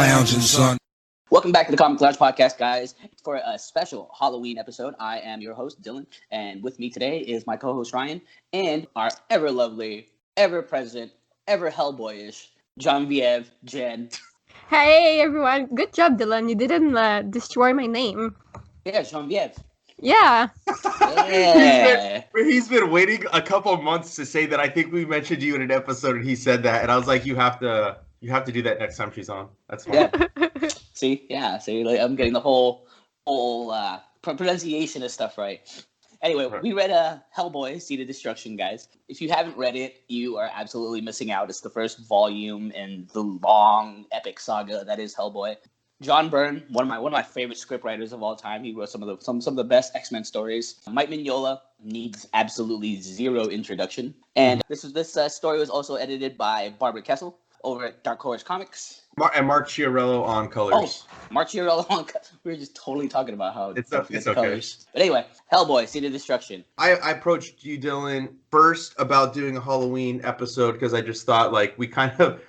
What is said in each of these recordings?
lounging, son. Welcome back to the Comic Lounge Podcast, guys. For a special Halloween episode, I am your host, Dylan, and with me today is my co-host, Ryan, and our ever-lovely, ever-present, ever-Hellboyish, Genevieve, Jen. Hey, everyone. Good job, Dylan. You didn't destroy my name. Yeah, Genevieve. Yeah. Yeah. He's been waiting a couple months to say that. I think we mentioned you in an episode, and he said that, and I was like, you have to do that next time she's on. That's fine. Yeah. See, like, I'm getting the whole pronunciation of stuff right. Anyway, we read Hellboy, Seed of Destruction, guys. If you haven't read it, you are absolutely missing out. It's the first volume in the long, epic saga that is Hellboy. John Byrne, one of my favorite scriptwriters of all time. He wrote some of the best X-Men stories. Mike Mignola needs absolutely zero introduction. And this story was also edited by Barbara Kessel over at Dark Horse Comics. And Mark Chiarello on colors. Oh, Mark Chiarello on colors. We were just totally talking about how it's okay. Colors. But anyway, Hellboy, Seed of Destruction. I approached you, Dylan, first about doing a Halloween episode because I just thought like we kind of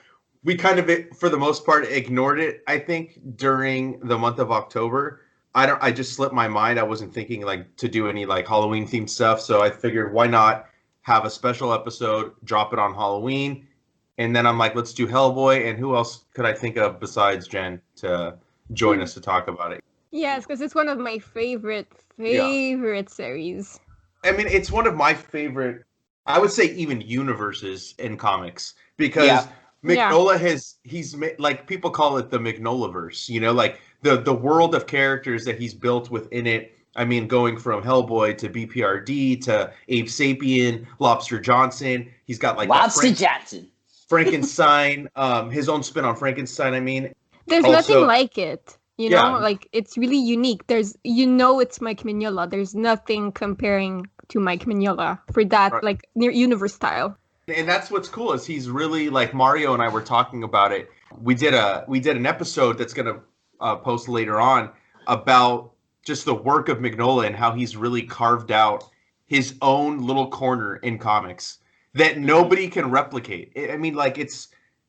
for the most part ignored it. I think during the month of October, I just slipped my mind. I wasn't thinking like to do any like Halloween themed stuff, so I figured why not have a special episode, drop it on Halloween. And then I'm like, let's do Hellboy. And who else could I think of besides Jen to join us to talk about it? Yes, because it's one of my favorite series. I mean, it's one of my favorite, I would say even universes in comics. Because Mignola he's like, people call it the Mignolaverse. You know, like the world of characters that he's built within it. I mean, going from Hellboy to BPRD to Abe Sapien, Lobster Johnson. He's got like Lobster Johnson. Frankenstein, his own spin on Frankenstein. I mean, there's nothing like it. You know, like it's really unique. It's Mike Mignola. There's nothing comparing to Mike Mignola for that like near universe style. And that's what's cool is he's really like Mario and I were talking about it. We did an episode that's gonna post later on about just the work of Mignola and how he's really carved out his own little corner in comics that nobody can replicate. I mean, like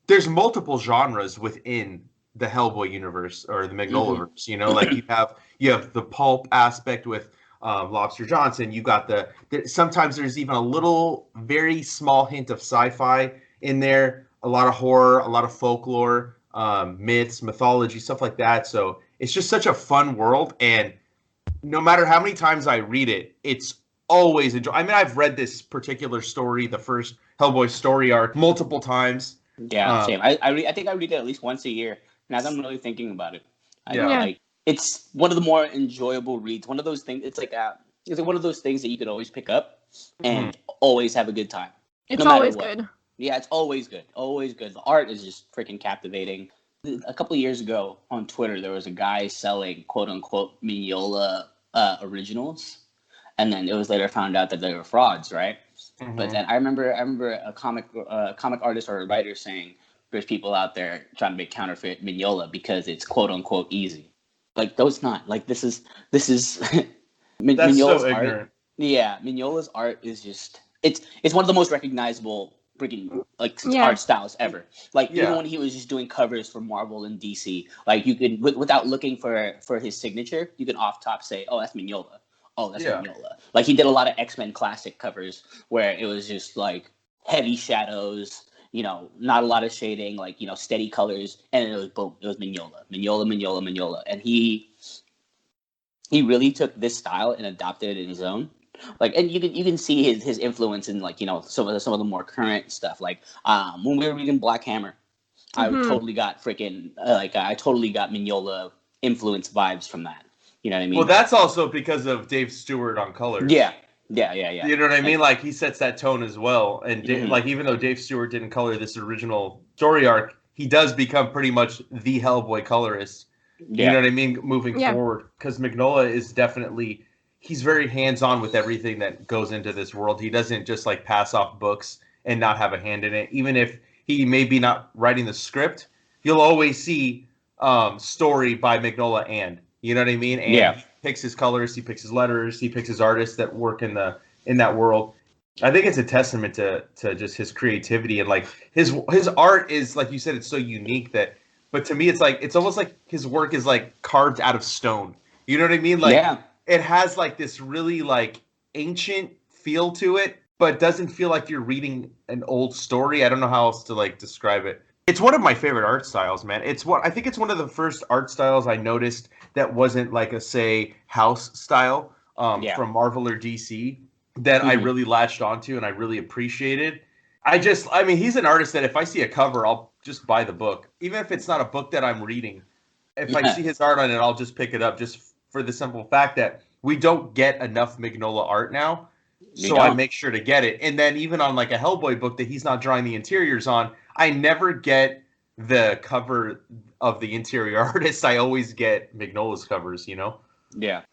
there's multiple genres within the Hellboy universe or the Mignolaverse. You know, like you have the pulp aspect with Lobster Johnson. You got sometimes there's even a little very small hint of sci-fi in there. A lot of horror, a lot of folklore, myths, mythology, stuff like that. So it's just such a fun world, and no matter how many times I read it, it's always enjoy. I mean, I've read this particular story, the first Hellboy story arc, multiple times. Yeah, same. I think I read it at least once a year. And as I'm really thinking about it, like it's one of the more enjoyable reads. One of those things. It's like one of those things that you could always pick up and always have a good time. It's always good. Yeah, it's always good. Always good. The art is just freaking captivating. A couple of years ago on Twitter, there was a guy selling quote unquote Mignola originals. And then it was later found out that they were frauds, right? Mm-hmm. But then I remember a comic artist or a writer saying there's people out there trying to make counterfeit Mignola because it's quote unquote easy. Like, no, it's not. Like this is Mignola's so art. ignorant. Yeah, Mignola's art is just it's one of the most recognizable freaking art styles ever. Like even when he was just doing covers for Marvel and DC, like you could without looking for his signature, you could off top say, oh, that's Mignola. Oh, that's Mignola. Like he did a lot of X-Men classic covers where it was just like heavy shadows, you know, not a lot of shading, like, you know, steady colors, and it was boom, it was Mignola. And he really took this style and adopted it in his own. Like, and you can see his influence in, like, you know, some of the more current stuff. Like when we were reading Black Hammer, I totally got Mignola influence vibes from that. You know what I mean? Well, that's also because of Dave Stewart on colors. Yeah. You know what I mean? Like, he sets that tone as well. And, like, even though Dave Stewart didn't color this original story arc, he does become pretty much the Hellboy colorist. You know what I mean? Moving forward. Because Mignola is definitely... He's very hands-on with everything that goes into this world. He doesn't just, like, pass off books and not have a hand in it. Even if he may be not writing the script, you'll always see story by Mignola and... You know what I mean? And he picks his colors, he picks his letters, he picks his artists that work in that world. I think it's a testament to just his creativity, and like his art is, like you said, it's so unique that But to me, it's almost like his work is like carved out of stone. You know what I mean? Like it has like this really like ancient feel to it, but doesn't feel like you're reading an old story. I don't know how else to like describe it. It's one of my favorite art styles, man. I think it's one of the first art styles I noticed that wasn't like a say house style from Marvel or DC that I really latched onto and I really appreciated. I mean, he's an artist that if I see a cover, I'll just buy the book, even if it's not a book that I'm reading. If I see his art on it, I'll just pick it up just for the simple fact that we don't get enough Mignola art now. So I make sure to get it. And then even on like a Hellboy book that he's not drawing the interiors on, I never get the cover of the interior artist. I always get Mignola's covers, you know? Yeah.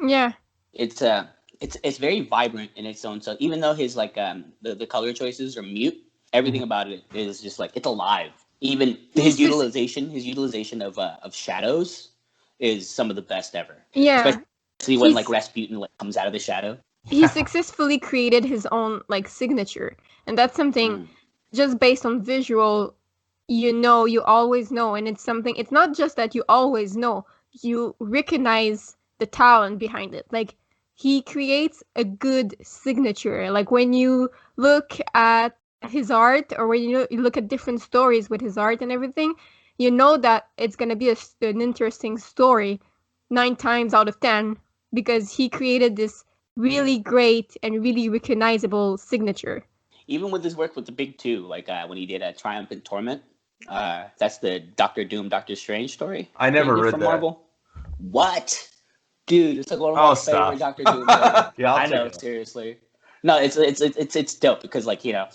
It's very vibrant in its own. So even though his like the color choices are mute, everything about it is just like it's alive. Even his utilization of shadows is some of the best ever. Yeah. Especially when like Rasputin like comes out of the shadow. He successfully created his own like signature, and that's something just based on visual. You always know, and it's something. It's not just that you always know. You recognize the talent behind it. Like he creates a good signature. Like when you look at his art, or when you look at different stories with his art and everything, you know that it's gonna be an interesting story 9 times out of 10 because he created this really great and really recognizable signature. Even with his work with the big two, like when he did Triumph and Torment, that's the Doctor Doom, Doctor Strange story. I never read that. Marvel. What? Dude, it's like one of my favorite Doctor Doom. Yeah, I know, seriously. No, it's dope because like, you know,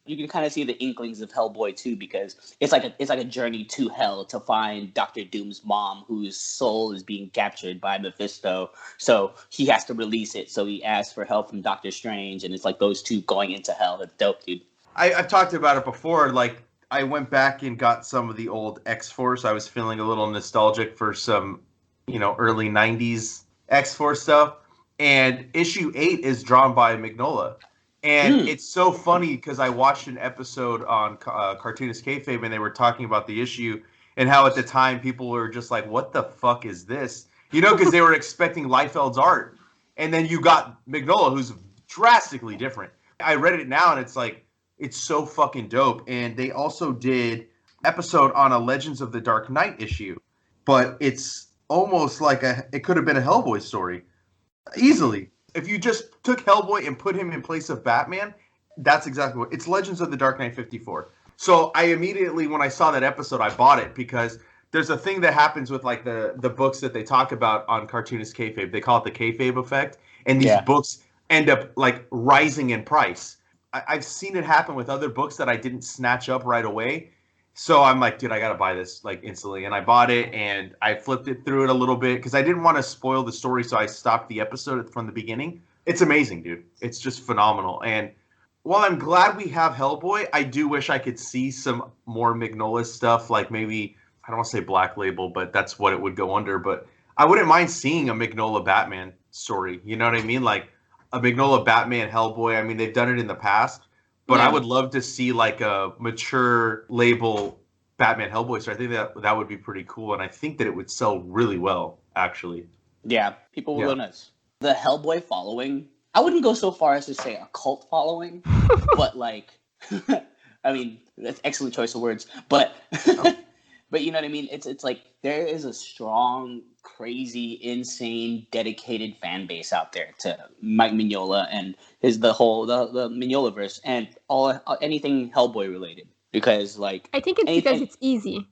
you can kind of see the inklings of Hellboy too, because it's like a journey to hell to find Doctor Doom's mom, whose soul is being captured by Mephisto. So he has to release it. So he asks for help from Doctor Strange, and it's like those two going into hell. That's dope, dude. I've talked about it before. Like I went back and got some of the old X-Force. I was feeling a little nostalgic for some, you know, early '90s X-Force stuff. And issue 8 is drawn by Mignola. And it's so funny because I watched an episode on Cartoonist Kayfabe, and they were talking about the issue and how at the time people were just like, what the fuck is this? You know, because they were expecting Liefeld's art. And then you got Mignola, who's drastically different. I read it now, and it's like, it's so fucking dope. And they also did episode on a Legends of the Dark Knight issue. But it's almost like it could have been a Hellboy story. Easily. If you just took Hellboy and put him in place of Batman, that's exactly what it's Legends of the Dark Knight 54. So I immediately, when I saw that episode, I bought it because there's a thing that happens with like the books that they talk about on Cartoonist Kayfabe. They call it the Kayfabe effect, and these books end up like rising in price. I've seen it happen with other books that I didn't snatch up right away. So I'm like, dude, I gotta buy this like instantly, and I bought it and I flipped it through it a little bit because I didn't want to spoil the story, so I stopped the episode from the beginning. It's amazing, dude. It's just phenomenal. And while I'm glad we have Hellboy, I do wish I could see some more Mignola stuff, like maybe I don't want to say Black Label, but that's what it would go under. But I wouldn't mind seeing a Mignola Batman story. You know what I mean? Like a Mignola Batman Hellboy. I mean, they've done it in the past. But I would love to see like a mature label Batman Hellboy. So I think that would be pretty cool. And I think that it would sell really well, actually. Yeah, people will go nuts. The Hellboy following, I wouldn't go so far as to say a cult following, but like, I mean, that's excellent choice of words. But but you know what I mean? It's like there is a strong, crazy, insane, dedicated fan base out there to Mike Mignola and the Mignolaverse and anything Hellboy related. Because like I think it's because it's easy.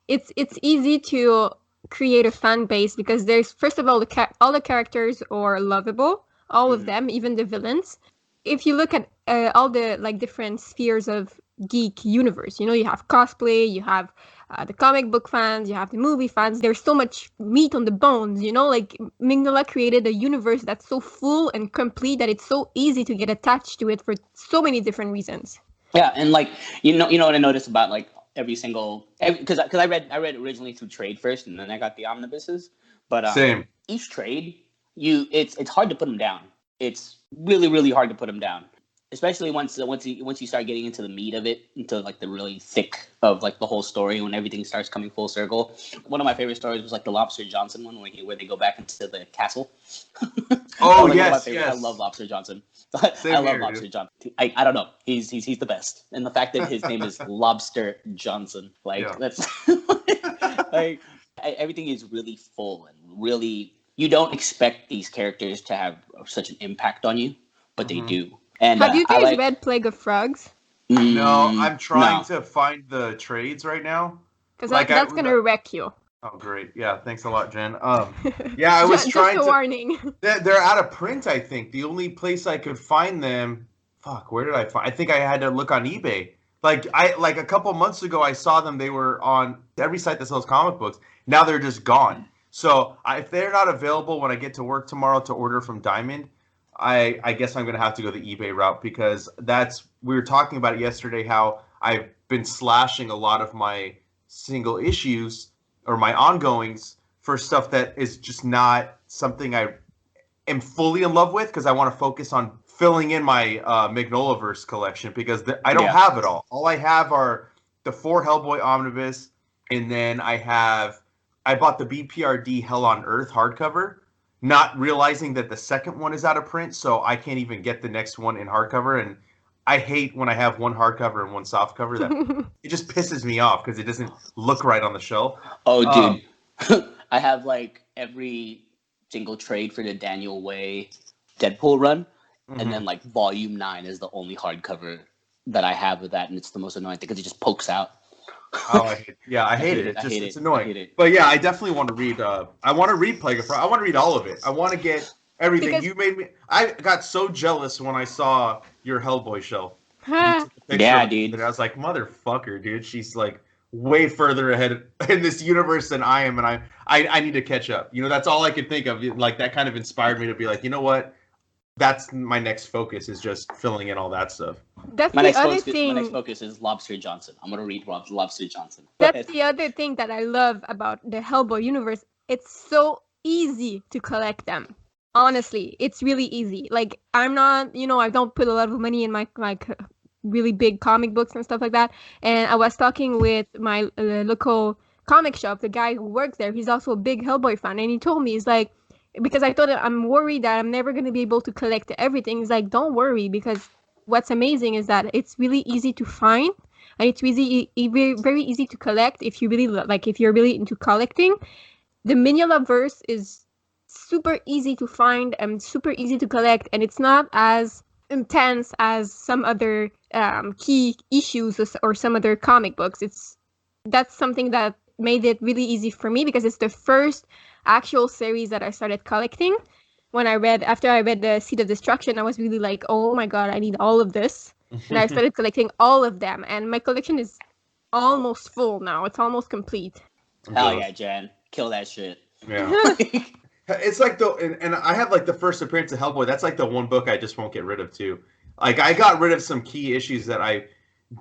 It's easy to create a fan base because there's first of all all the characters are lovable, all of them, even the villains. If you look at all the like different spheres of geek universe, you know, you have cosplay, you have the comic book fans, you have the movie fans. There's so much meat on the bones, you know, like Mignola created a universe that's so full and complete that it's so easy to get attached to it for so many different reasons. Yeah, and like you know what I noticed about like because I read originally through trade first, and then I got the omnibuses. But same. Each trade, it's hard to put them down. It's really, really hard to put them down. especially once you start getting into the meat of it, into like the really thick of like the whole story, when everything starts coming full circle. One of my favorite stories was like the Lobster Johnson one, where they go back into the castle. Oh like yes, yes. I love Lobster Johnson. Same I love here, Lobster dude. Johnson. I don't know. He's the best, and the fact that his name is Lobster Johnson, that's like everything is really full and really. You don't expect these characters to have such an impact on you, but they do. And have you guys read Plague of Frogs? No, I'm trying to find the trades right now. Because that's going to wreck you. Oh, great. Yeah, thanks a lot, Jen. Yeah, I was trying just a warning. They're out of print, I think. The only place I could find them... Fuck, where did I find... I think I had to look on eBay. Like a couple months ago, I saw them. They were on every site that sells comic books. Now they're just gone. So if they're not available when I get to work tomorrow to order from Diamond, I guess I'm going to have to go the eBay route, because we were talking about it yesterday, how I've been slashing a lot of my single issues or my ongoings for stuff that is just not something I am fully in love with, because I want to focus on filling in my Mignolaverse collection, because I don't have it all. All I have are the 4 Hellboy Omnibus, and then I bought the BPRD Hell on Earth hardcover, not realizing that the second one is out of print, so I can't even get the next one in hardcover. And I hate when I have one hardcover and one softcover. That it just pisses me off because it doesn't look right on the shelf. Oh, dude. I have like every single trade for the Daniel Way Deadpool run, and then like Volume 9 is the only hardcover that I have of that, and it's the most annoying thing because it just pokes out. Oh, I hate it. It's annoying. But yeah, I definitely want to read. I want to read Plague of Frogs. I want to read all of it. I want to get everything. Because you made me. I got so jealous when I saw your Hellboy shelf. Yeah, dude. And I was like, motherfucker, dude. She's like way further ahead in this universe than I am, and I need to catch up. You know, that's all I could think of. Like that kind of inspired me to be like, you know what? That's my next focus, is just filling in all that stuff. That's my next focus is Lobster Johnson. I'm gonna read Lobster Johnson. That's the other thing that I love about the Hellboy universe. It's so easy to collect them. Honestly, it's really easy. Like, I'm not, I don't put a lot of money in my really big comic books and stuff like that. And I was talking with my local comic shop, the guy who works there. He's also a big Hellboy fan, and he told me, he's like, because I told him I'm worried that I'm never going to be able to collect everything. He's like, don't worry, because what's amazing is that it's really easy to find, and it's very easy to collect if you really if you're really into collecting. The Mignolaverse is super easy to find and super easy to collect, and it's not as intense as some other key issues or some other comic books. That's something that made it really easy for me, because it's the first actual series that I started collecting. After I read the Seed of Destruction, I was really like, oh my god, I need all of this. And I started collecting all of them, and my collection is almost full now. It's almost complete. Hell yeah, Jen. Kill that shit. Yeah. It's like and I have like the first appearance of Hellboy. That's like the one book I just won't get rid of too. Like, I got rid of some key issues that I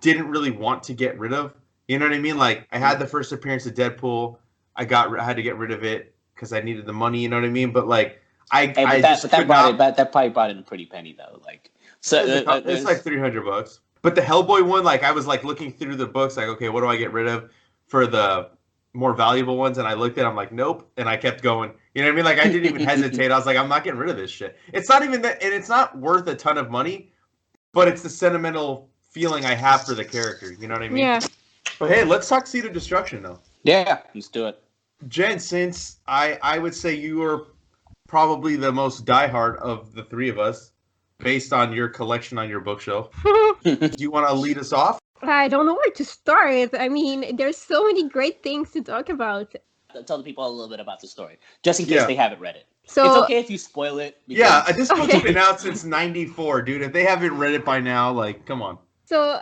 didn't really want to get rid of. You know what I mean? Like, I had the first appearance of Deadpool. I had to get rid of it because I needed the money. You know what I mean? But like, that probably brought in a pretty penny though. Like, so it's like $300. But the Hellboy one, like, I was like looking through the books, like, okay, what do I get rid of for the more valuable ones? And I looked at it, I'm like, nope. And I kept going. You know what I mean? Like, I didn't even hesitate. I was like, I'm not getting rid of this shit. It's not even that, and it's not worth a ton of money, but it's the sentimental feeling I have for the character. You know what I mean? Yeah. But hey, let's talk Seed of Destruction though. Yeah, let's do it. Jen, since I would say you are probably the most diehard of the three of us, based on your collection on your bookshelf, do you want to lead us off? I don't know where to start. I mean, there's so many great things to talk about. Tell the people a little bit about the story, just in case they haven't read it. So it's okay if you spoil it. This book's been out since '94, dude. If they haven't read it by now, like, come on. So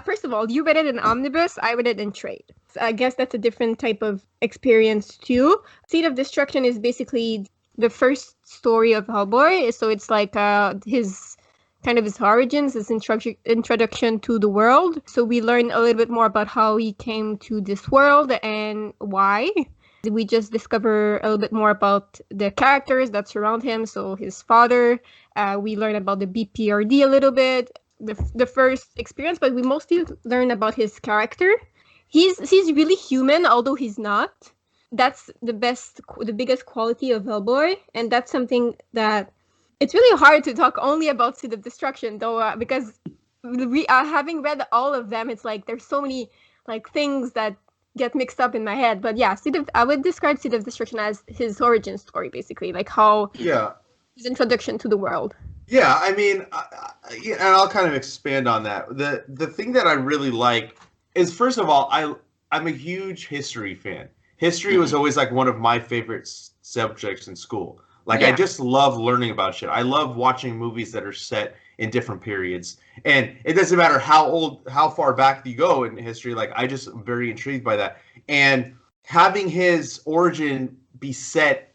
first of all, you read it in omnibus. I read it in trade. So I guess that's a different type of experience too. Seed of Destruction is basically the first story of Hellboy. So it's like his origins, his introduction to the world. So we learn a little bit more about how he came to this world and why. We just discover a little bit more about the characters that surround him. So his father, we learn about the BPRD a little bit. the first experience, but we mostly learn about his character. He's really human, although he's not. That's the biggest quality of Hellboy, and that's something that it's really hard to talk only about Seed of Destruction, though, because having read all of them, it's like there's so many like things that get mixed up in my head. But yeah, I would describe Seed of Destruction as his origin story, basically, like how his introduction to the world. Yeah, I mean, and I'll kind of expand on that. The thing that I really like is, first of all, I'm a huge history fan. History was always like one of my favorite subjects in school. Like, I just love learning about shit. I love watching movies that are set in different periods. And it doesn't matter how far back you go in history. Like, I just am very intrigued by that. And having his origin be set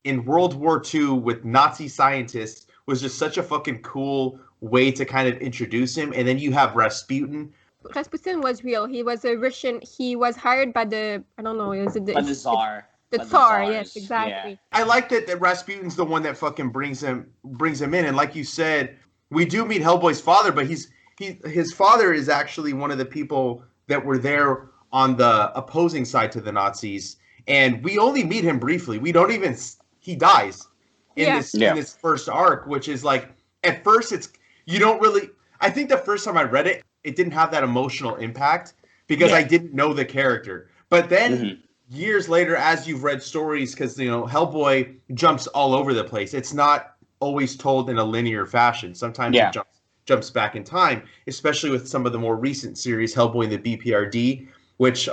in World War II with Nazi scientists was just such a fucking cool way to kind of introduce him. And then you have Rasputin. Rasputin was real. He was a Russian. He was hired by the, I don't know, is it by the Tsar? The Tsar, yes, exactly. Yeah. I like that Rasputin's the one that fucking brings him in. And like you said, we do meet Hellboy's father, but his father is actually one of the people that were there on the opposing side to the Nazis. And we only meet him briefly. He dies in this first arc, which is like, at first I think the first time I read it, it didn't have that emotional impact because I didn't know the character. But then years later, as you've read stories, because, Hellboy jumps all over the place. It's not always told in a linear fashion. Sometimes he jumps back in time, especially with some of the more recent series, Hellboy and the BPRD, which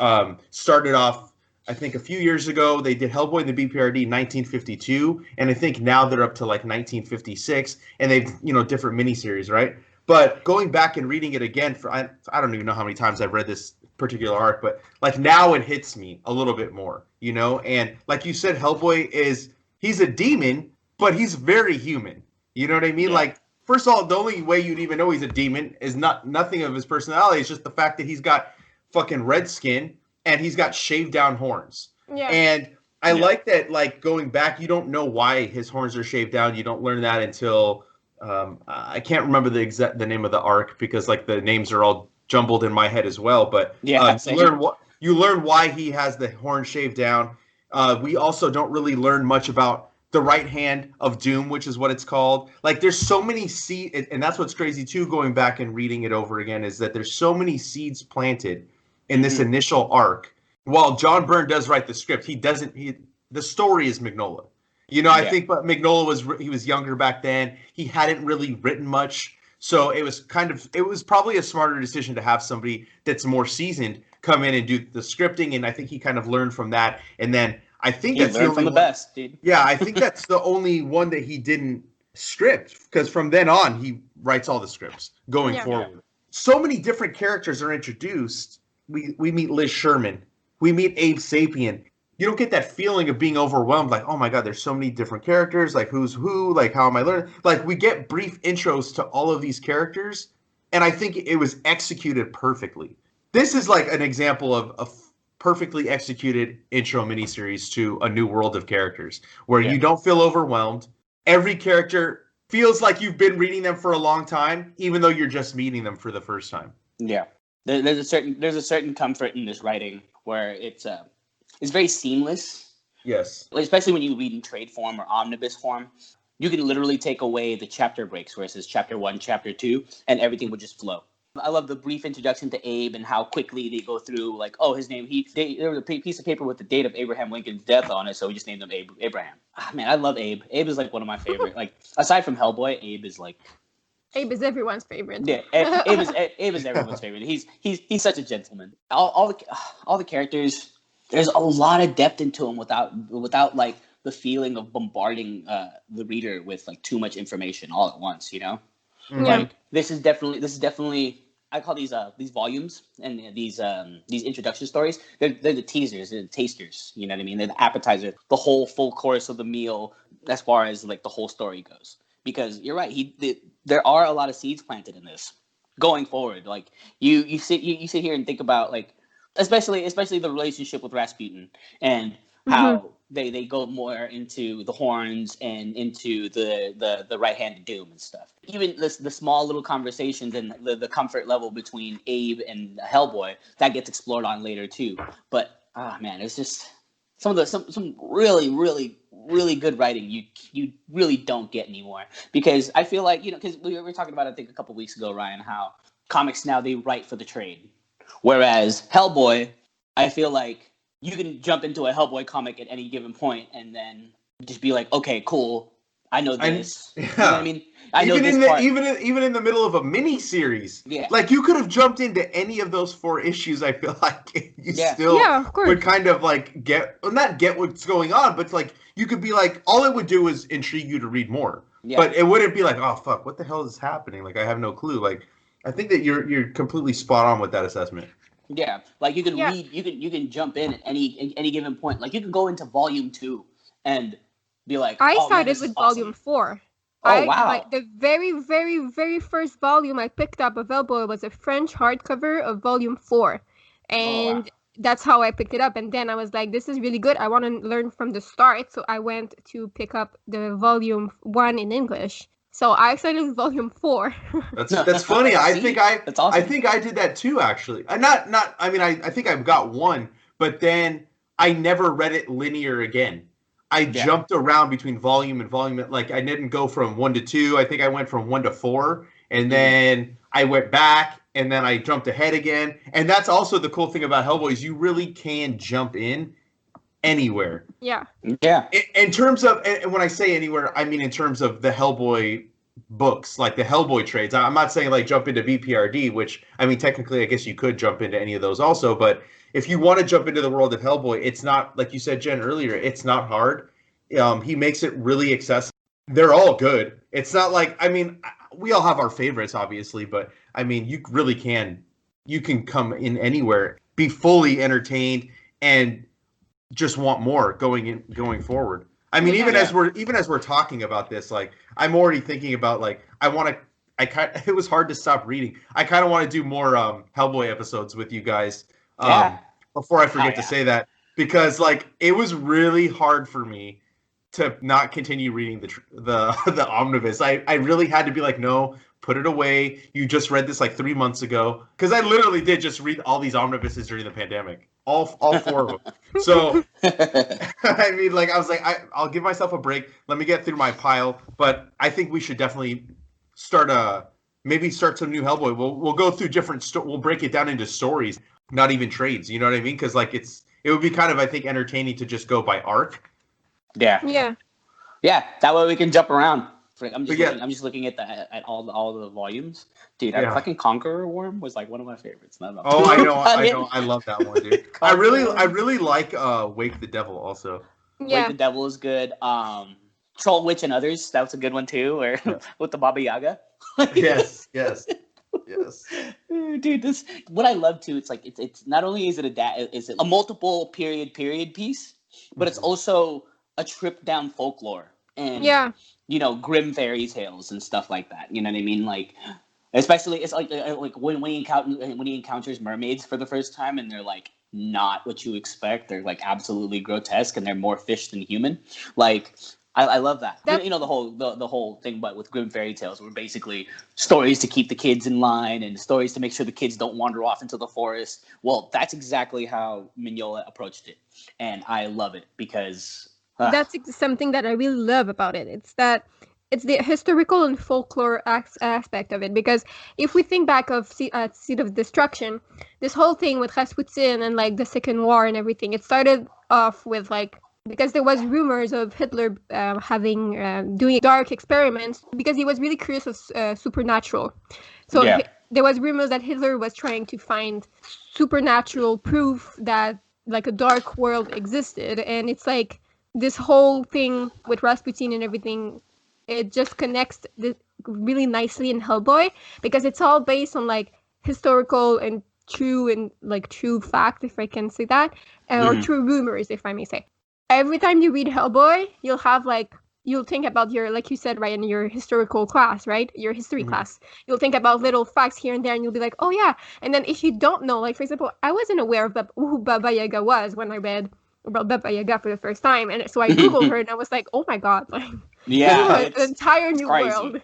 started off, I think, a few years ago. They did Hellboy and the BPRD in 1952, and I think now they're up to like 1956, and they've, different miniseries, right? But going back and reading it again, I don't even know how many times I've read this particular arc, but like now it hits me a little bit more, And like you said, Hellboy he's a demon, but he's very human. You know what I mean? Yeah. Like, first of all, the only way you'd even know he's a demon is nothing of his personality. It's just the fact that he's got fucking red skin and he's got shaved down horns. Yeah. And I like that, like, going back, you don't know why his horns are shaved down. You don't learn that until I can't remember the name of the arc because like the names are all jumbled in my head as well. But you learn why he has the horn shaved down. We also don't really learn much about the right hand of Doom, which is what it's called. Like, there's so many seeds, and that's what's crazy too, going back and reading it over again, is that there's so many seeds planted in this initial arc. While John Byrne does write the script, the story is Mignola. I think, but Mignola was younger back then. He hadn't really written much. So it was probably a smarter decision to have somebody that's more seasoned come in and do the scripting. And I think he kind of learned from that. And then I think that's the only best, dude. Yeah, I think that's the only one that he didn't script, because from then on he writes all the scripts going forward. So many different characters are introduced. We meet Liz Sherman. We meet Abe Sapien. You don't get that feeling of being overwhelmed, like, oh my God, there's so many different characters, like who's who, like how am I learning? Like, we get brief intros to all of these characters, and I think it was executed perfectly. This is like an example of a perfectly executed intro miniseries to a new world of characters, where you don't feel overwhelmed. Every character feels like you've been reading them for a long time, even though you're just meeting them for the first time. Yeah, there's a certain comfort in this writing where it's very seamless. Yes. Especially when you read in trade form or omnibus form. You can literally take away the chapter breaks where it says chapter 1, chapter 2, and everything would just flow. I love the brief introduction to Abe and how quickly they go through, like, oh, his name, there was a piece of paper with the date of Abraham Lincoln's death on it, so we just named him Abraham. Ah, man, I love Abe. Abe is like one of my favorite. Like, aside from Hellboy, Abe is like... Abe is everyone's favorite. Yeah, Abe is everyone's favorite. He's such a gentleman. All the characters... There's a lot of depth into them without like the feeling of bombarding the reader with like too much information all at once, Mm-hmm. Like this is definitely I call these volumes and these introduction stories. They're the teasers, they're the tasters. You know what I mean? They're the appetizer, the whole full course of the meal as far as like the whole story goes. Because you're right, there are a lot of seeds planted in this going forward. Like you sit here and think about like. Especially the relationship with Rasputin and how they go more into the horns and into the right hand of doom and stuff. Even the small little conversations and the comfort level between Abe and Hellboy, that gets explored on later too. But man, it's just some really really good writing you really don't get anymore, because I feel like, because we were talking about, I think a couple weeks ago, Ryan, how comics now, they write for the trade, whereas Hellboy, I feel like you can jump into a Hellboy comic at any given point and then just be like, okay, cool, I know this. You know what I mean? I know this part. Even in the middle of a mini series, like you could have jumped into any of those 4 issues. I feel like you still would kind of like not get what's going on, but like you could be like, all it would do is intrigue you to read more. Yeah. But it wouldn't be like, oh fuck, what the hell is happening? Like I have no clue. Like I think that you're completely spot on with that assessment. Yeah, like you can read, you can jump in at any given point. Like you can go into volume 2 and be like, I started with awesome. Volume 4. Oh wow! Like the very, very, very first volume I picked up of Hellboy was a French hardcover of Volume 4, and that's how I picked it up. And then I was like, "This is really good. I want to learn from the start." So I went to pick up the Volume 1 in English. So I started with Volume 4. That's funny. That's awesome. I think I did that too, actually. I think I've got one, but then I never read it linear again. I jumped around between volume and volume. Like I didn't go from 1 to 2. I think I went from 1 to 4, and then I went back, and then I jumped ahead again. And that's also the cool thing about Hellboy is you really can jump in anywhere. Yeah. Yeah. In terms of, and when I say anywhere, I mean in terms of the Hellboy books, like the Hellboy trades. I'm not saying like jump into BPRD, which I mean technically I guess you could jump into any of those also, but if you want to jump into the world of Hellboy, it's not, like you said, Jen, earlier, it's not hard. He makes it really accessible. They're all good. It's not like, I mean, we all have our favorites, obviously, but I mean, you really can. You can come in anywhere, be fully entertained, and just want more going forward. I mean, even as we're talking about this, like I'm already thinking about like it was hard to stop reading. I kind of want to do more Hellboy episodes with you guys. Before I forget to say that, because like it was really hard for me to not continue reading the omnibus. I really had to be like, no, put it away. You just read this like 3 months ago, because I literally did just read all these omnibuses during the pandemic, all 4 of them. So I mean, like I was like, I'll give myself a break. Let me get through my pile. But I think we should definitely start some new Hellboy. We'll go through different. We'll break it down into stories. Not even trades, you know what I mean? Because like it would be kind of, I think, entertaining to just go by arc. Yeah. That way we can jump around. I'm just looking at all the volumes, dude. That fucking Conqueror Worm was like one of my favorites. I know, I love that one, dude. I really like Wake the Devil also. Wake the Devil is good. Troll Witch and Others, that was a good one too. Or with the Baba Yaga. Yes. Dude, what I love too, it's not only is it a multiple period piece, but it's also a trip down folklore and grim fairy tales and stuff like that. You know what I mean? Like, especially it's like when he encounters mermaids for the first time, and they're like not what you expect. They're like absolutely grotesque, and they're more fish than human. Like, I love that. The whole thing, but with grim fairy tales, were basically stories to keep the kids in line and stories to make sure the kids don't wander off into the forest. Well, that's exactly how Mignola approached it, and I love it because that's something that I really love about it. It's the historical and folklore aspect of it. Because if we think back of Seed of Destruction, this whole thing with Rasputin and like the Second War and everything, it started off with like, because there was rumors of Hitler doing dark experiments because he was really curious of supernatural. So there was rumors that Hitler was trying to find supernatural proof that like a dark world existed. And it's like this whole thing with Rasputin and everything, it just connects really nicely in Hellboy, because it's all based on like historical and true fact, if I can say that, or true rumors, if I may say. Every time you read Hellboy, you'll think about your, like you said, Ryan, your historical class, right? Your history class. You'll think about little facts here and there, and you'll be like, oh yeah. And then if you don't know, like for example, I wasn't aware of who Baba Yaga was when I read about Baba Yaga for the first time, and so I googled her, and I was like, oh my god, like an entire new world.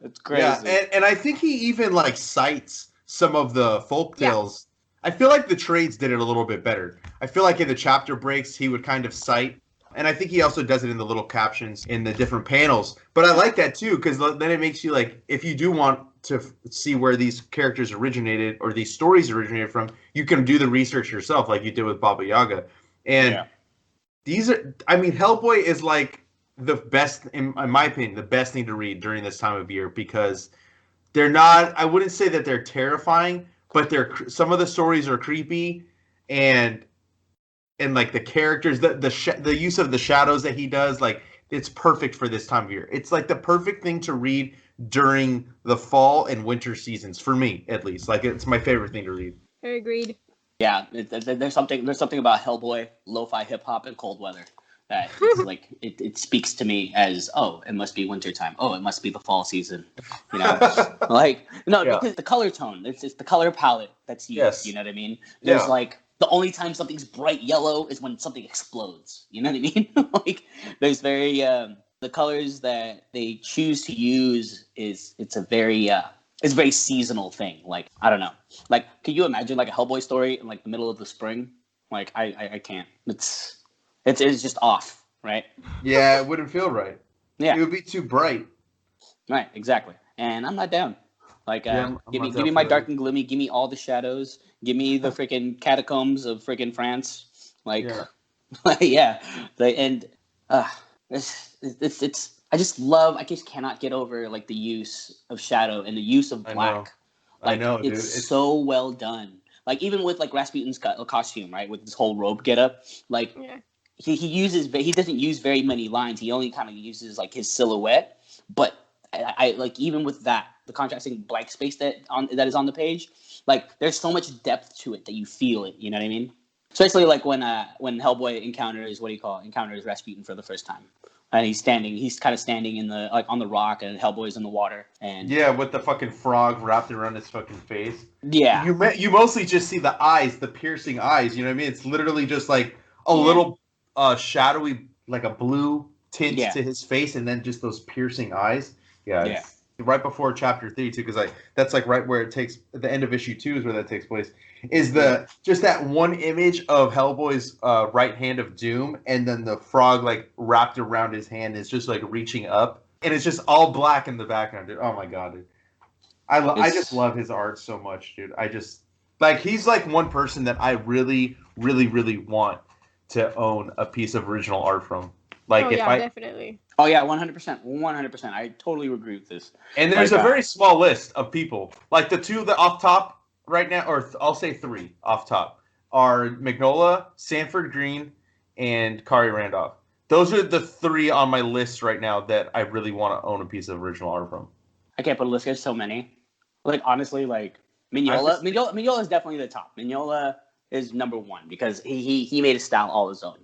It's crazy. Yeah, and I think he even like cites some of the folk tales. I feel like the trades did it a little bit better. I feel like in the chapter breaks he would kind of cite, and I think he also does it in the little captions in the different panels. But I like that too, because then it makes you like, if you do want to see where these characters originated or these stories originated from, you can do the research yourself, like you did with Baba Yaga. And these are, I mean, Hellboy is like the best, in my opinion, the best thing to read during this time of year, because they're not, I wouldn't say that they're terrifying, but some of the stories are creepy, and like the characters, the use of the shadows that he does, like it's perfect for this time of year. It's like the perfect thing to read during the fall and winter seasons, for me at least. Like it's my favorite thing to read. I agreed. Yeah, there's something about Hellboy, lo-fi hip hop, and cold weather that it's like it speaks to me as, oh, it must be wintertime. Oh, it must be the fall season. You know, like because the color tone, it's the color palette that's used. Yes. You know what I mean? There's like the only time something's bright yellow is when something explodes. You know what I mean? Like there's very the colors that they choose to use it's a very seasonal thing. Like, I don't know. Like, can you imagine like a Hellboy story in like the middle of the spring? Like, I can't. It's just off, right? Yeah, it wouldn't feel right. Yeah, it would be too bright. Right, exactly. And I'm not down. Like, give me my dark and gloomy. Give me all the shadows. Give me the freaking catacombs of freaking France. Like, it's. I just cannot get over like the use of shadow and the use of black. I know, dude. It's so well done. Like even with like Rasputin's costume, right, with this whole robe getup, like he doesn't use very many lines. He only kind of uses like his silhouette. But I like even with that, the contrasting blank space that is on the page, like there's so much depth to it that you feel it. You know what I mean? Especially like when Hellboy encounters Rasputin for the first time. And he's kind of standing in the like on the rock, and Hellboy's in the water, and with the fucking frog wrapped around his fucking face. Yeah, you mostly just see the eyes, the piercing eyes. You know what I mean? It's literally just like a little shadowy, like a blue tint to his face, and then just those piercing eyes. Yeah. Right before chapter 3 too, because that's like right where it takes the end of issue 2 is where that takes place. Is just that one image of Hellboy's right hand of doom, and then the frog like wrapped around his hand is just like reaching up, and it's just all black in the background, dude. Oh my god, dude. I just love his art so much, dude. I just like he's like one person that I really, really, really want to own a piece of original art from. Like definitely. Oh yeah, 100%, 100%. I totally agree with this. And there's a very small list of people. Like the two that off top right now, or I'll say 3 off top, are Mignola, Sanford Green, and Kari Randolph. Those are the 3 on my list right now that I really want to own a piece of original art from. I can't put a list. There's so many. Like honestly, like Mignola is definitely the top. Mignola is number 1 because he made a style all his own.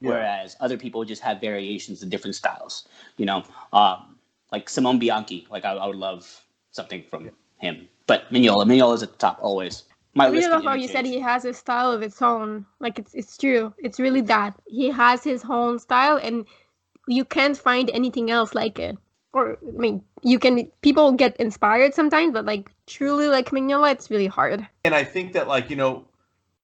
Whereas other people just have variations of different styles, you know, like Simone Bianchi. Like I would love something from him, but Mignola is at the top always. I really love how you said he has a style of its own. Like it's true. It's really that he has his own style, and you can't find anything else like it. Or I mean, people get inspired sometimes, but like truly like Mignola, it's really hard. And I think that like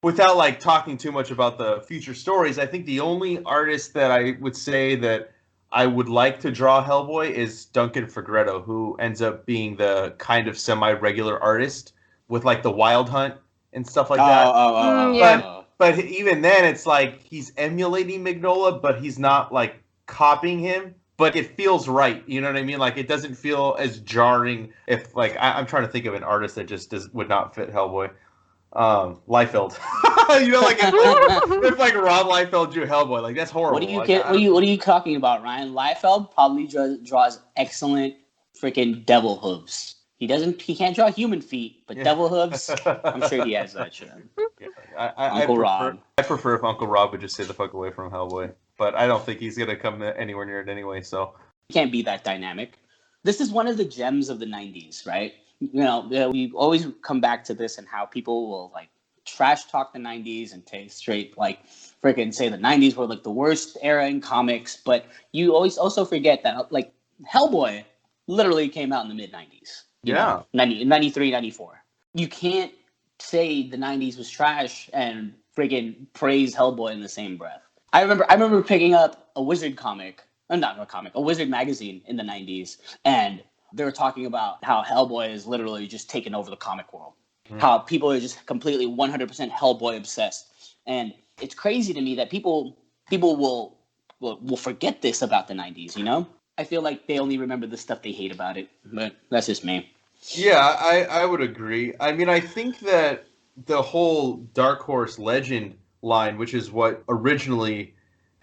without like talking too much about the future stories, I think the only artist that I would say that I would like to draw Hellboy is Duncan Fegredo, who ends up being the kind of semi-regular artist with like the Wild Hunt and stuff like that. But even then, it's like he's emulating Mignola, but he's not like copying him. But it feels right, you know what I mean? Like it doesn't feel as jarring. If like I'm trying to think of an artist that just would not fit Hellboy. Liefeld. Like if like Rob Liefeld drew Hellboy, like that's horrible. What are you talking about, Ryan? Liefeld probably draws excellent freaking devil hooves. He can't draw human feet, but devil hooves, I'm sure he has that shit. Rob. I prefer if Uncle Rob would just stay the fuck away from Hellboy, but I don't think he's gonna come anywhere near it anyway. So he can't be that dynamic. This is one of the gems of the '90s, right? We always come back to this and how people will like trash talk the 90s and take straight like freaking say the 90s were like the worst era in comics, but you always also forget that like Hellboy literally came out in the mid 90s. Yeah. 93, 94. You can't say the 90s was trash and freaking praise Hellboy in the same breath. I remember picking up a Wizard comic, a Wizard magazine in the 90s, and they were talking about how Hellboy is literally just taken over the comic world. How people are just completely 100% Hellboy obsessed. And it's crazy to me that people will forget this about the 90s, you know? I feel like they only remember the stuff they hate about it, but that's just me. Yeah, I would agree. I mean, I think that the whole Dark Horse Legend line, which is what originally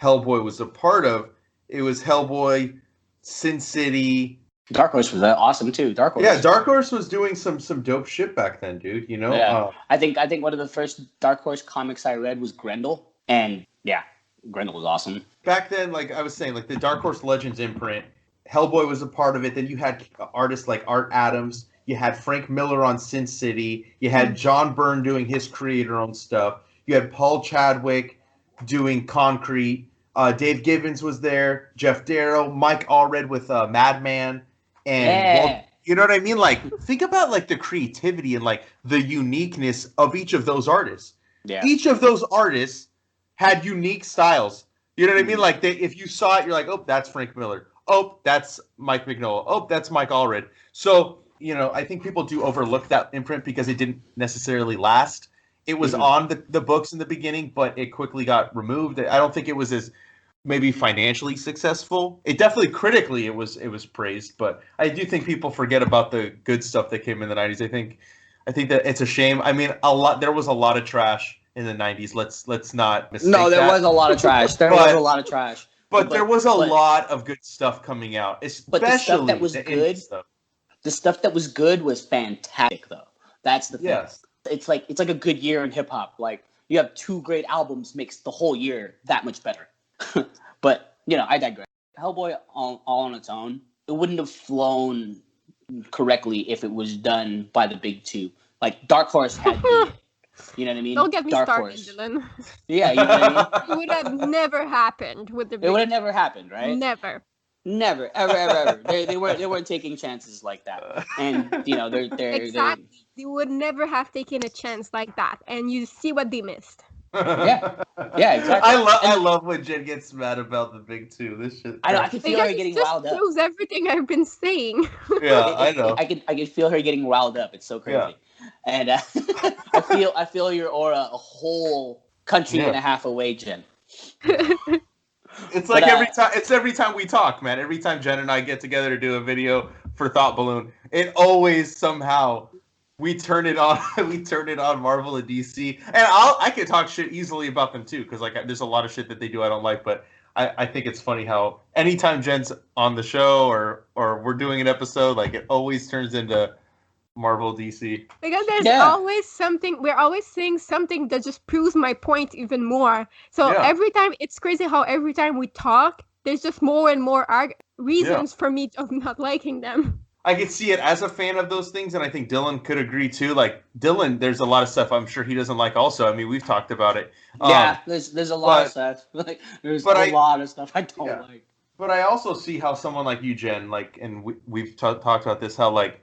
Hellboy was a part of, it was Hellboy, Sin City. Dark Horse was awesome too. Dark Horse. Yeah, Dark Horse was doing some dope shit back then, dude. You know. Yeah. I think one of the first Dark Horse comics I read was Grendel, and yeah, Grendel was awesome. Back then, like I was saying, like the Dark Horse Legends imprint, Hellboy was a part of it. Then you had artists like Art Adams. You had Frank Miller on Sin City. You had John Byrne doing his creator-owned stuff. You had Paul Chadwick doing Concrete. Dave Gibbons was there. Jeff Darrow. Mike Allred with Madman. And you know what I mean? Like, think about like the creativity and like the uniqueness of each of those artists. Yeah. Each of those artists had unique styles. You know what I mean? Like, if you saw it, you're like, oh, that's Frank Miller. Oh, that's Mike Mignola. Oh, that's Mike Allred. So, you know, I think people do overlook that imprint because it didn't necessarily last. It was on the books in the beginning, but it quickly got removed. I don't think it was as maybe financially successful. It definitely critically it was praised, but I do think people forget about the good stuff that came in the 90s. I think that it's a shame. I mean, there was a lot of trash in the 90s. Let's not mistake that. No, there was a lot of trash. There was a lot of trash. But there was a lot of good stuff coming out, especially the stuff that was good. The stuff that was good was fantastic, though. That's the thing. Yes. It's like a good year in hip hop. Like you have 2 great albums makes the whole year that much better. But you know, I digress. Hellboy all on its own, it wouldn't have flown correctly if it was done by the big 2. Like Dark Horse had to. You know what I mean? Don't get me Dark started, Horse. Dylan. Yeah, you know what I mean? It would have never happened with the big. It would have never happened, right? Never, ever. They weren't taking chances like that, and you know they're exactly. They would never have taken a chance like that, and you see what they missed. Yeah, exactly. I love when Jen gets mad about the big 2. This shit. I can feel her getting riled up. It proves everything I've been saying. Yeah, I know. I can feel her getting riled up. It's so crazy, and I feel your aura a whole country and a half away, Jen. It's like every time we talk, man. Every time Jen and I get together to do a video for Thought Balloon, it always somehow we turn it on. We turn it on Marvel and DC, and I can talk shit easily about them too, because like there's a lot of shit that they do I don't like, but I think it's funny how anytime Jen's on the show or we're doing an episode, like it always turns into Marvel DC. Because there's always something, we're always saying something that just proves my point even more. So every time, it's crazy how every time we talk, there's just more and more reasons for me of not liking them. I could see it as a fan of those things, and I think Dylan could agree too. Like Dylan, there's a lot of stuff I'm sure he doesn't like also. I mean, we've talked about it. There's a lot of stuff. Like there's a lot of stuff I don't like. But I also see how someone like you, Jen, like, and we've talked about this, how like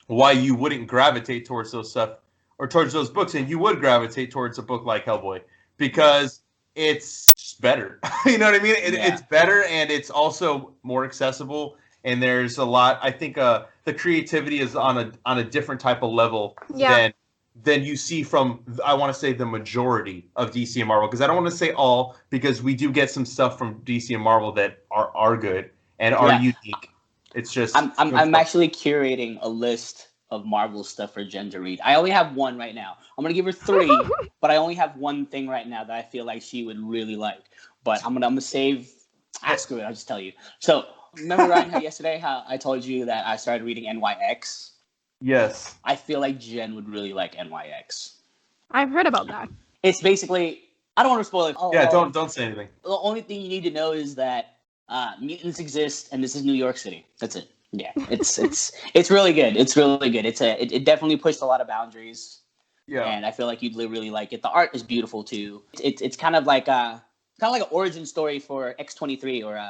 why you wouldn't gravitate towards those stuff or towards those books, and you would gravitate towards a book like Hellboy because it's better. You know what I mean? It's better, and it's also more accessible. And there's a lot. I think the creativity is on a different type of level than you see from, I want to say, the majority of DC and Marvel. Because I don't want to say all, because we do get some stuff from DC and Marvel that are good and are unique. It's just I'm actually curating a list of Marvel stuff for Jen to read. I only have one right now. I'm gonna give her 3, but I only have one thing right now that I feel like she would really like. But I'm gonna save. Screw it. I'll just tell you. So remember Ryan yesterday how I told you that I started reading NYX? Yes. I feel like Jen would really like NYX. I've heard about that. It's basically, I don't want to spoil it. Don't say anything. The only thing you need to know is that mutants exist, and this is New York City. That's it. Yeah, it's really good. It's really good. It definitely pushed a lot of boundaries. Yeah. And I feel like you'd really like it. The art is beautiful too. It's kind of like an origin story for X-23 or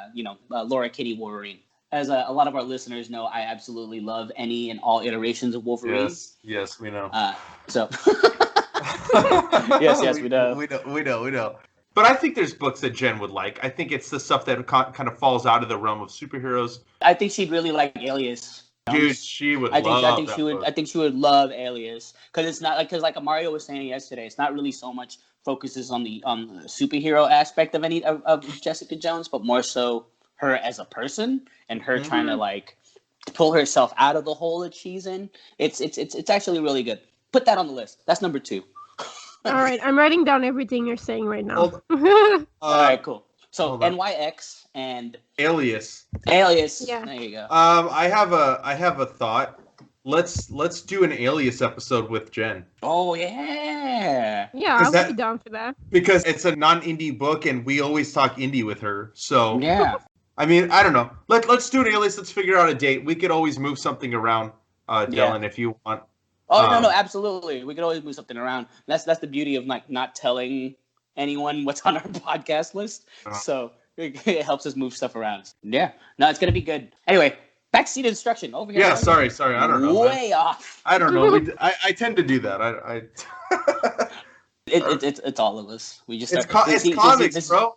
Laura Kitty Wolverine. As a lot of our listeners know, I absolutely love any and all iterations of Wolverine. Yes, we know. So yes, we know. We know. But I think there's books that Jen would like. I think it's the stuff that kind of falls out of the realm of superheroes. I think she'd really like Alias. Dude, she would love that. I think she would love Alias because it's not like Mario was saying yesterday. It's not really so much focuses on the superhero aspect of any of Jessica Jones, but more so her as a person and her trying to like pull herself out of the hole that she's in. It's actually really good. Put that on the list. That's number 2. All right, I'm writing down everything you're saying right now. All right, cool. So NYX and Alias. Yeah. There you go. I have a thought. Let's do an Alias episode with Jen. Oh yeah. Yeah, I'll be down for that. Because it's a non-indie book, and we always talk indie with her. So yeah. I mean, I don't know. Let's do an Alias. Let's figure out a date. We could always move something around, Dylan, if you want. Oh no, absolutely. We could always move something around. That's the beauty of like not telling anyone what's on our podcast list. So it helps us move stuff around. Yeah. No, it's gonna be good. Anyway, back to Seed of Destruction over here. Yeah, sorry. I don't know. Way off. I don't know. I tend to do that. It's all of us. We just it's comics, bro.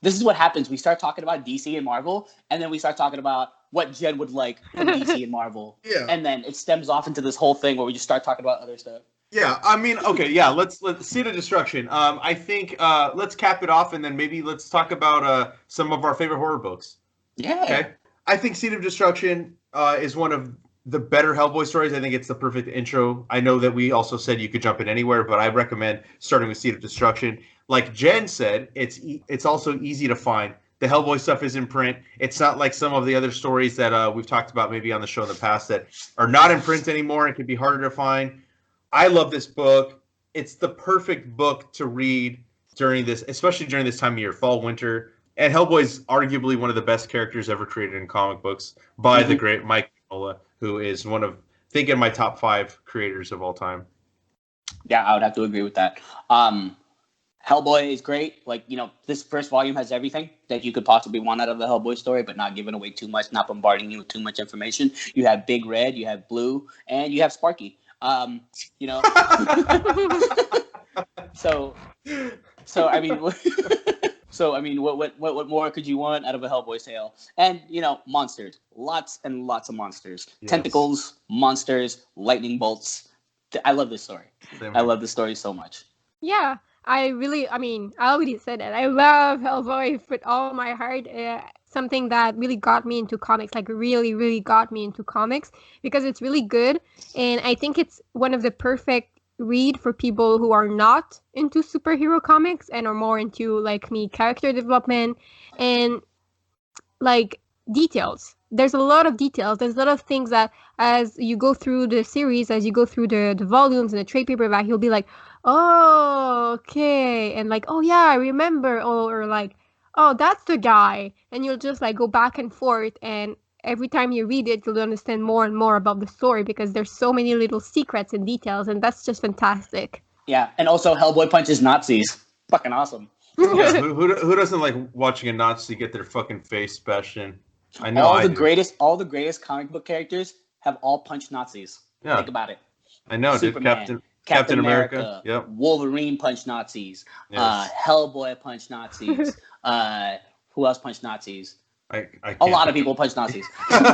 This is what happens. We start talking about DC and Marvel, and then we start talking about what Jen would like from DC and Marvel. Yeah. And then it stems off into this whole thing where we just start talking about other stuff. Yeah, I mean, okay, yeah, let's Seed of Destruction. I think let's cap it off, and then maybe let's talk about some of our favorite horror books. Yeah. Okay. I think Seed of Destruction is one of the better Hellboy stories. I think it's the perfect intro. I know that we also said you could jump in anywhere, but I recommend starting with Seed of Destruction. Like Jen said, it's also easy to find. The Hellboy stuff is in print. It's not like some of the other stories that we've talked about maybe on the show in the past that are not in print anymore and can be harder to find. I love this book. It's the perfect book to read especially during this time of year, fall, winter. And Hellboy's arguably one of the best characters ever created in comic books by the great Mike Mignola, who is one of, I think, in my top 5 creators of all time. Yeah, I would have to agree with that. Hellboy is great. Like, this first volume has everything that you could possibly want out of the Hellboy story, but not giving away too much, not bombarding you with too much information. You have Big Red, you have Blue, and you have Sparky. So I mean, what more could you want out of a Hellboy tale? And monsters, lots and lots of monsters, yes. Tentacles, monsters, lightning bolts. I love this story. I love this story so much. Yeah, I already said it. I love Hellboy with all my heart. Something that really got me into comics, like really, really got me into comics because it's really good. And I think it's one of the perfect read for people who are not into superhero comics and are more into, like me, character development and like details. There's a lot of details. There's a lot of things that as you go through the series, as you go through the volumes and the trade paperback, you'll be like, oh, okay. And like, oh yeah, I remember. Or like, oh, that's the guy. And you'll just like go back and forth. And every time you read it, you'll understand more and more about the story because there's so many little secrets and details. And that's just fantastic. Yeah. And also Hellboy punches Nazis. Fucking awesome. Yeah, who doesn't like watching a Nazi get their fucking face bashed in? I know all the greatest comic book characters have all punched Nazis. Yeah. Think about it. I know, Superman, dude. Captain America. Yep. Wolverine punched Nazis. Yes. Hellboy punched Nazis. Who else punched Nazis? A lot of people punched Nazis. Yeah.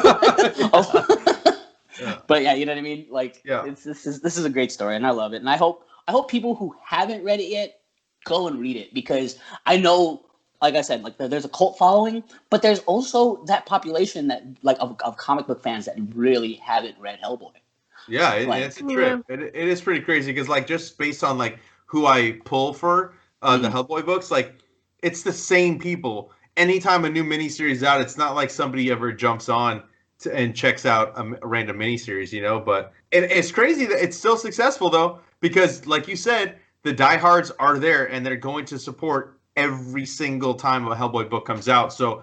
But yeah, you know what I mean? Like, yeah. This is a great story, and I love it. And I hope people who haven't read it yet go and read it because I know. Like I said, like there's a cult following, but there's also that population that like of comic book fans that really haven't read Hellboy. Yeah, it's a trip. Yeah. It is pretty crazy because like just based on like who I pull for the Hellboy books, like it's the same people. Anytime a new miniseries is out, it's not like somebody ever jumps on and checks out a random miniseries, But it's crazy that it's still successful though because, like you said, the diehards are there and they're going to support every single time a Hellboy book comes out. So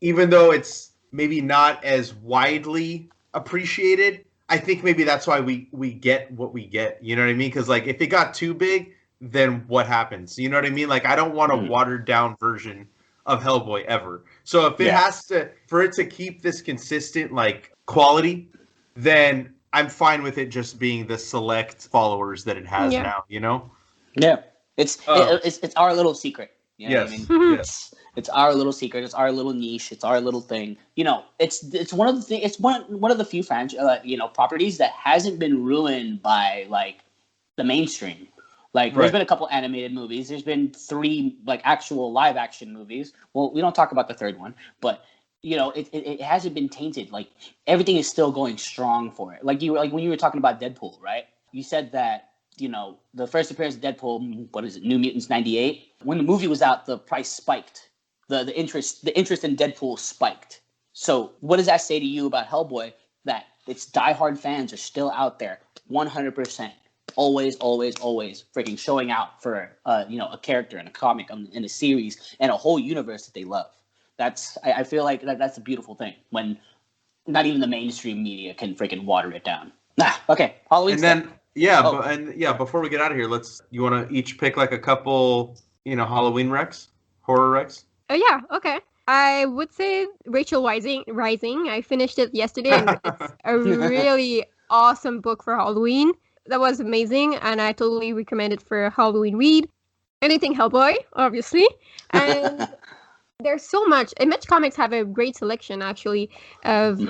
even though it's maybe not as widely appreciated, I think maybe that's why we get what we get. You know what I mean? Because like if it got too big, then what happens? You know what I mean? Like I don't want a watered down version of Hellboy ever. So if it has to, for it to keep this consistent like quality, then I'm fine with it just being the select followers that it has now. You know? Yeah, it's our little secret. You know what I mean? Yes. It's our little secret. It's our little niche. It's our little thing. You know, it's one of the things. It's one of the few properties that hasn't been ruined by like the mainstream. Like there's been a couple animated movies. There's been 3 like actual live action movies. Well, we don't talk about the third one, but you know, it hasn't been tainted. Like everything is still going strong for it. Like when you were talking about Deadpool, right? You said that. You know, the first appearance of Deadpool, what is it, New Mutants 98? When the movie was out, the price spiked. The interest in Deadpool spiked. So what does that say to you about Hellboy? That its diehard fans are still out there, 100%. Always freaking showing out for a character in a comic, in a series, and a whole universe that they love. I feel like that's a beautiful thing when not even the mainstream media can freaking water it down. Okay, Halloween. And then before we get out of here, you want to each pick like a couple, Halloween horror recs? Oh yeah, okay. I would say Rachel Rising. I finished it yesterday, and it's a really awesome book for Halloween. That was amazing, and I totally recommend it for a Halloween read. Anything Hellboy, obviously. And there's so much. Image Comics have a great selection, actually, of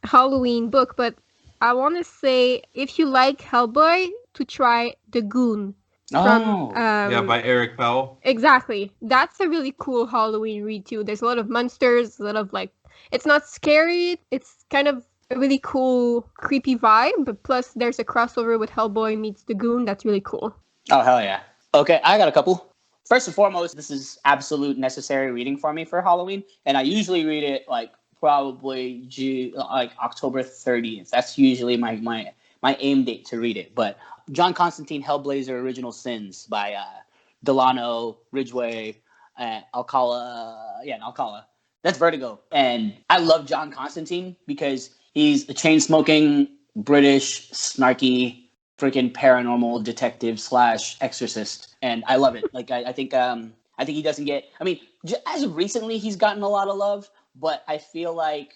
Halloween book, but I want to say, if you like Hellboy, to try The Goon. By Eric Powell. Exactly. That's a really cool Halloween read, too. There's a lot of monsters, a lot of, like... It's not scary. It's kind of a really cool, creepy vibe. But plus, there's a crossover with Hellboy meets The Goon. That's really cool. Oh, hell yeah. Okay, I got a couple. First and foremost, this is absolute necessary reading for me for Halloween. And I usually read it, like, probably October 30th. That's usually my aim date to read it. But John Constantine, Hellblazer: Original Sins by Delano, Ridgway, Alcala. Alcala. That's Vertigo. And I love John Constantine because he's a chain-smoking, British, snarky, freaking paranormal detective / exorcist. And I love it. Like, I think he doesn't get... I mean, as of recently, he's gotten a lot of love. But I feel like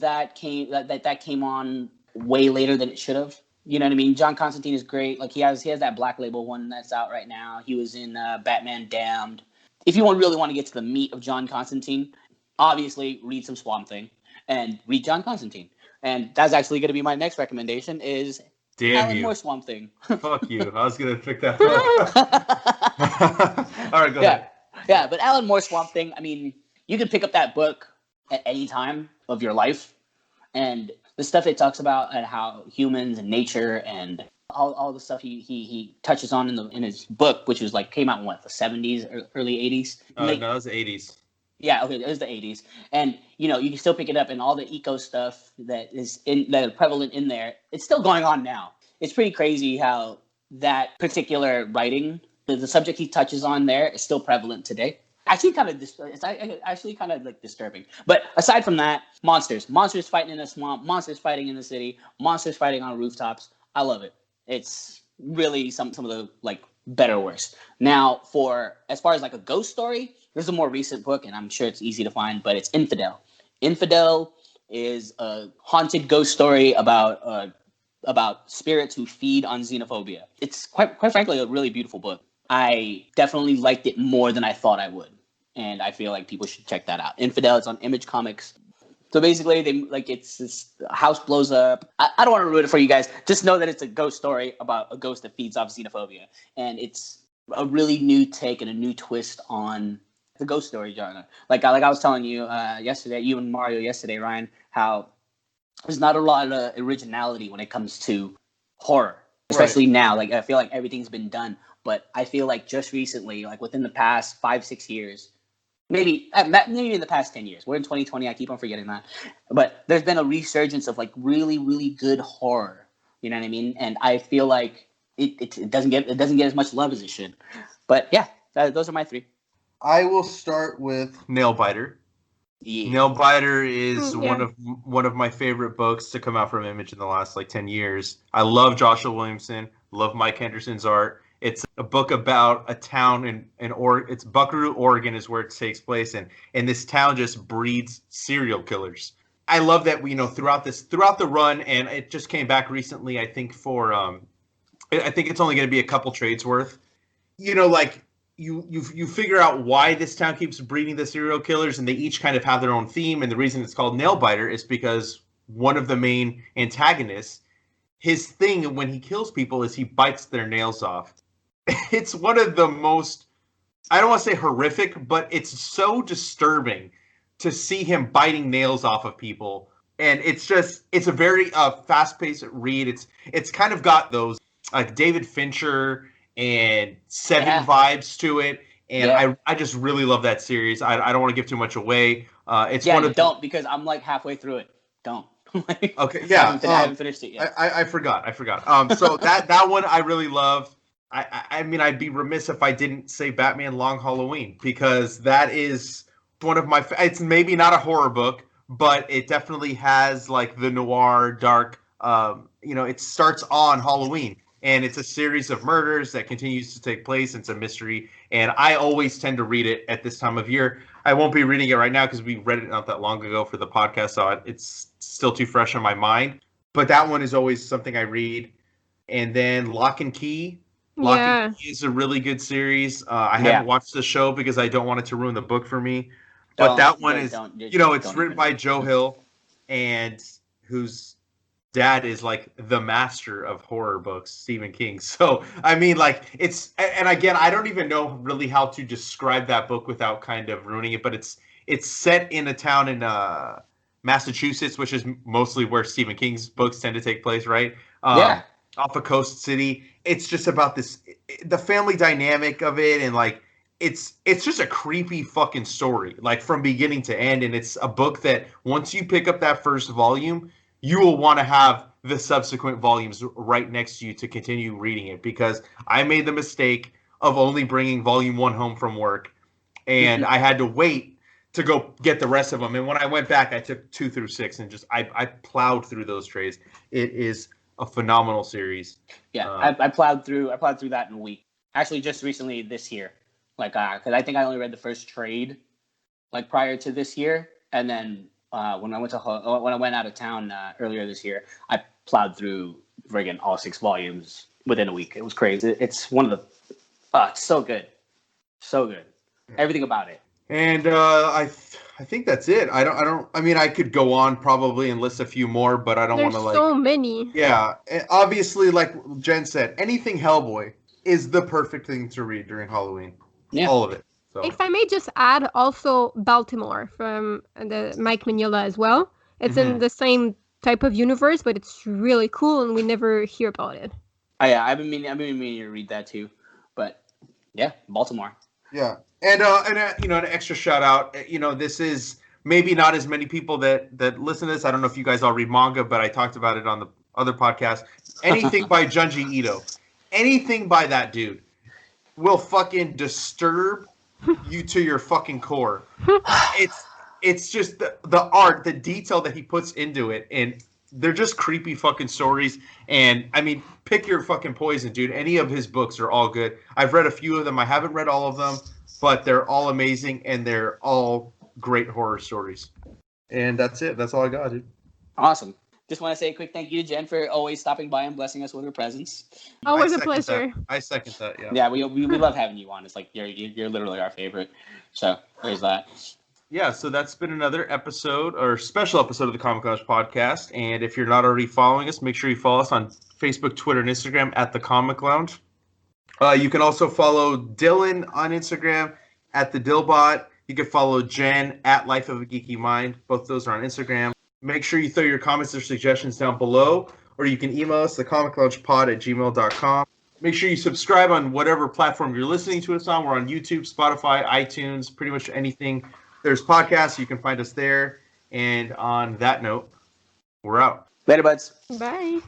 that came on way later than it should have. You know what I mean? John Constantine is great. Like he has that Black Label one that's out right now. He was in Batman Damned. If you really want to get to the meat of John Constantine, obviously read some Swamp Thing and read John Constantine. And that's actually going to be my next recommendation is Alan Moore Swamp Thing. Fuck you. I was going to pick that up. All right, go ahead. Yeah, but Alan Moore Swamp Thing, I mean, you can pick up that book at any time of your life, and the stuff it talks about and how humans and nature and all the stuff he touches on in his book, which was like came out in the 70s or early 80s. No, it was the 80s. Yeah, okay, it was the 80s, and you can still pick it up, and all the eco stuff that is prevalent in there, it's still going on now. It's pretty crazy how that particular writing, the subject he touches on there, is still prevalent today. It's actually kind of like disturbing. But aside from that, monsters fighting in a swamp, monsters fighting in the city, monsters fighting on rooftops. I love it. It's really some of the like better works. Now, as far as like a ghost story, there's a more recent book, and I'm sure it's easy to find, but it's Infidel. Infidel is a haunted ghost story about spirits who feed on xenophobia. It's quite frankly a really beautiful book. I definitely liked it more than I thought I would. And I feel like people should check that out. Infidel, it's on Image Comics. So basically, it's this house blows up. I don't want to ruin it for you guys. Just know that it's a ghost story about a ghost that feeds off xenophobia. And it's a really new take and a new twist on the ghost story genre. Like I was telling you yesterday, you and Mario yesterday, Ryan, how there's not a lot of originality when it comes to horror. Especially now. Like I feel like everything's been done. But I feel like just recently, like within the past 5-6 years, maybe in the past 10 years. We're in 2020. I keep on forgetting that. But there's been a resurgence of like really, really good horror. You know what I mean? And I feel like it doesn't get as much love as it should. But yeah, those are my 3. I will start with Nailbiter. Yeah. Nailbiter is one of my favorite books to come out from Image in the last 10 years. I love Joshua Williamson, love Mike Henderson's art. It's a book about a town in it's Buckaroo, Oregon is where it takes place, and this town just breeds serial killers. I love that throughout the run, and it just came back recently. I think I think it's only going to be a couple trades worth. You figure out why this town keeps breeding the serial killers, and they each kind of have their own theme. And the reason it's called Nailbiter is because one of the main antagonists, his thing when he kills people is he bites their nails off. It's one of the most, I don't want to say horrific, but it's so disturbing to see him biting nails off of people. And it's a very fast-paced read. It's kind of got those David Fincher and Seven vibes to it, and I just really love that series. I don't want to give too much away. Don't, because I'm halfway through it. Don't. Okay, yeah. I haven't finished it yet. I forgot. So that one I really love. I mean, I'd be remiss if I didn't say Batman Long Halloween, because that is one of my. It's maybe not a horror book, but it definitely has the noir, dark. It starts on Halloween. And it's a series of murders that continues to take place. It's a mystery. And I always tend to read it at this time of year. I won't be reading it right now because we read it not that long ago for the podcast, so it's still too fresh on my mind. But that one is always something I read. And then Lock and Key. Lock and Key is a really good series. I haven't watched the show because I don't want it to ruin the book for me. But that one is, it's written by Joe Hill, and whose dad is the master of horror books, Stephen King. So I mean, it's, and again, I don't even know really how to describe that book without kind of ruining it, but it's set in a town in Massachusetts, which is mostly where Stephen King's books tend to take place, right? Off of Coast City. It's just about the family dynamic of it, and it's just a creepy fucking story, from beginning to end. And it's a book that once you pick up that first volume, you will want to have the subsequent volumes right next to you to continue reading it, because I made the mistake of only bringing volume 1 home from work, and I had to wait to go get the rest of them. And when I went back, I took 2 through 6 and I plowed through those trades. It is a phenomenal series. Yeah, I plowed through that in a week. Actually, just recently this year, because I think I only read the first trade prior to this year, and then when I went out of town earlier this year, I plowed through friggin' all 6 volumes within a week. It was crazy. It's one of the it's so good, everything about it. And I think that's it. I mean, I could go on probably and list a few more, but I don't want to There's so many. Yeah, obviously, like Jen said, anything Hellboy is the perfect thing to read during Halloween. Yeah, all of it. So. If I may just add, also Baltimore from the Mike Mignola as well. It's in the same type of universe, but it's really cool, and we never hear about it. Oh yeah, I've been meaning to read that too, but yeah, Baltimore. Yeah, and an extra shout out. This is maybe not as many people that listen to this. I don't know if you guys all read manga, but I talked about it on the other podcast. Anything by Junji Ito, anything by that dude, will fucking disturb you to your fucking core. It's just the art, the detail that he puts into it, and they're just creepy fucking stories. And I mean, pick your fucking poison, dude. Any of his books are all good. I've read a few of them. I haven't read all of them, but they're all amazing, and they're all great horror stories. And that's it. That's all I got, dude. Awesome. Just want to say a quick thank you to Jen for always stopping by and blessing us with her presence. Always a pleasure. I second that. Yeah. Yeah, we love having you on. It's like you're literally our favorite. So there's that. Yeah, so that's been another episode or special episode of the Comic Lounge podcast. And if you're not already following us, make sure you follow us on Facebook, Twitter, and Instagram at the Comic Lounge. You can also follow Dylan on Instagram at the Dillbot. You can follow Jen at Life of a Geeky Mind. Both those are on Instagram. Make sure you throw your comments or suggestions down below, or you can email us, thecomicloungepod@gmail.com. Make sure you subscribe on whatever platform you're listening to us on. We're on YouTube, Spotify, iTunes, pretty much anything. There's podcasts. You can find us there. And on that note, we're out. Later, buds. Bye.